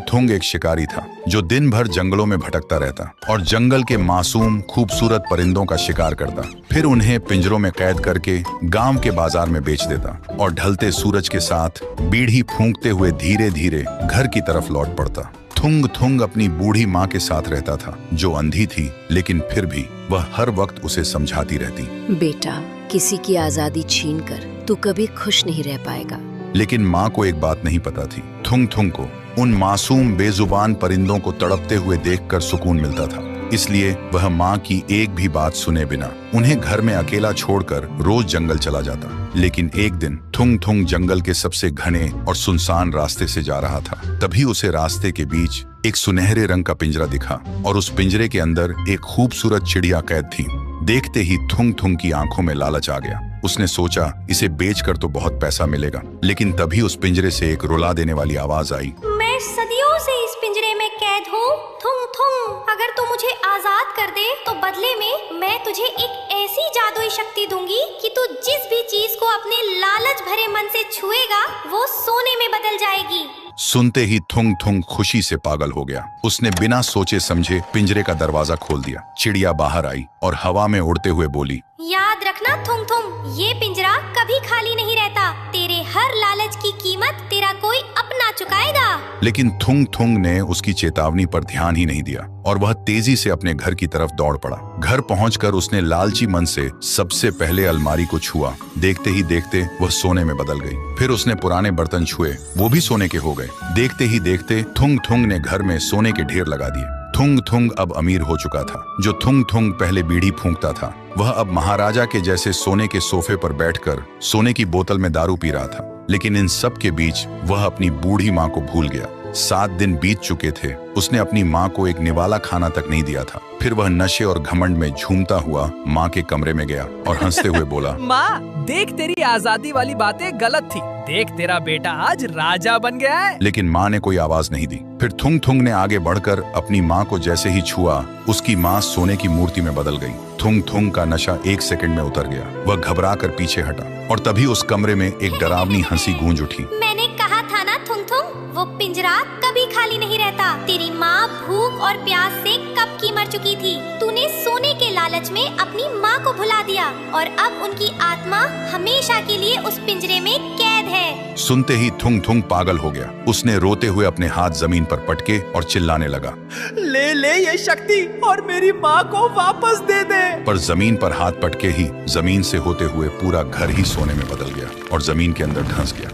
थुंग एक शिकारी था जो दिन भर जंगलों में भटकता रहता और जंगल के मासूम खूबसूरत परिंदों का शिकार करता, फिर उन्हें पिंजरों में कैद करके गांव के बाजार में बेच देता और ढलते सूरज के साथ बीड़ी फूंकते हुए धीरे धीरे घर की तरफ लौट पड़ता। थुंग थुंग अपनी बूढ़ी माँ के साथ रहता था जो अंधी थी, लेकिन फिर भी वह हर वक्त उसे समझाती रहती, बेटा, किसी की आजादी छीन कर तू कभी खुश नहीं रह पाएगा। लेकिन माँ को एक बात नहीं पता थी, थुंग थुंग को उन मासूम बेजुबान परिंदों को तड़पते हुए देखकर सुकून मिलता था। इसलिए वह माँ की एक भी बात सुने बिना उन्हें घर में अकेला छोड़कर रोज जंगल चला जाता। लेकिन एक दिन थुंग थुंग जंगल के सबसे घने और सुनसान रास्ते से जा रहा था। तभी उसे रास्ते के बीच एक सुनहरे रंग का पिंजरा दिखा और उस पिंजरे के अंदर एक खूबसूरत चिड़िया कैद थी। देखते ही थुंग थुंग की आंखों में लालच आ गया। उसने सोचा इसे बेचकर तो बहुत पैसा मिलेगा, लेकिन तभी उस पिंजरे से एक रुला देने वाली आवाज आई, मैं सदियों से इस पिंजरे में कैद हूँ। थुंग थुंग, अगर तू मुझे आजाद कर दे तो बदले में मैं तुझे एक ऐसी जादुई शक्ति दूंगी कि तू जिस भी चीज को अपने लालच भरे मन से छुएगा वो सोने में बदल जाएगी। सुनते ही थुंग थुंग खुशी से पागल हो गया। उसने बिना सोचे समझे पिंजरे का दरवाजा खोल दिया। चिड़िया बाहर आई और हवा में उड़ते हुए बोली, याद रखना थुंग थुंग, ये पिंजरा कभी खाली नहीं रहता। तेरे हर लालच की कीमत तेरा कोई अपना चुकाएगा। लेकिन थुंग थुंग ने उसकी चेतावनी पर ध्यान ही नहीं दिया और वह तेजी से अपने घर की तरफ दौड़ पड़ा। घर पहुंचकर उसने लालची मन से सबसे पहले अलमारी को छुआ। देखते ही देखते वह सोने में बदल गई। फिर उसने पुराने बर्तन छुए, वो भी सोने के हो गए। देखते ही देखते थुंग थुंग ने घर में सोने के ढेर लगा दिए। थुंग थुंग अब अमीर हो चुका था। जो थुंग थुंग पहले बीड़ी फूंकता था, वह अब महाराजा के जैसे सोने के सोफे पर बैठकर सोने की बोतल में दारू पी रहा था। लेकिन इन सब के बीच वह अपनी बूढ़ी माँ को भूल गया। 7 दिन बीत चुके थे। उसने अपनी माँ को एक निवाला खाना तक नहीं दिया था। फिर वह नशे और घमंड में झूमता हुआ माँ के कमरे में गया और हंसते हुए बोला, माँ, देख तेरी आजादी वाली बातें गलत थी। देख तेरा बेटा आज राजा बन गया है। लेकिन माँ ने कोई आवाज नहीं दी। फिर थुंग थुंग ने आगे बढ़कर अपनी माँ को जैसे ही छुआ, उसकी माँ सोने की मूर्ति में बदल गई। थुंग थुंग का नशा 1 सेकंड में उतर गया। वह घबरा कर पीछे हटा और तभी उस कमरे में एक डरावनी हंसी गूंज उठी। मैंने कहा था ना थुंग थुंग, वो पिंजरा कभी खाली नहीं रहता। तेरी माँ भूख और प्यास से कब की मर चुकी थी। तूने सोने के लालच में अपनी माँ को भुला दिया और अब उनकी आत्मा हमेशा के लिए उस पिंजरे में कैद है। सुनते ही थुंग थुंग पागल हो गया। उसने रोते हुए अपने हाथ जमीन पर पटके और चिल्लाने लगा, ले ले ये शक्ति और मेरी माँ को वापस दे दे। पर जमीन पर हाथ पटके ही जमीन से होते हुए पूरा घर ही सोने में बदल गया और जमीन के अंदर धंस गया।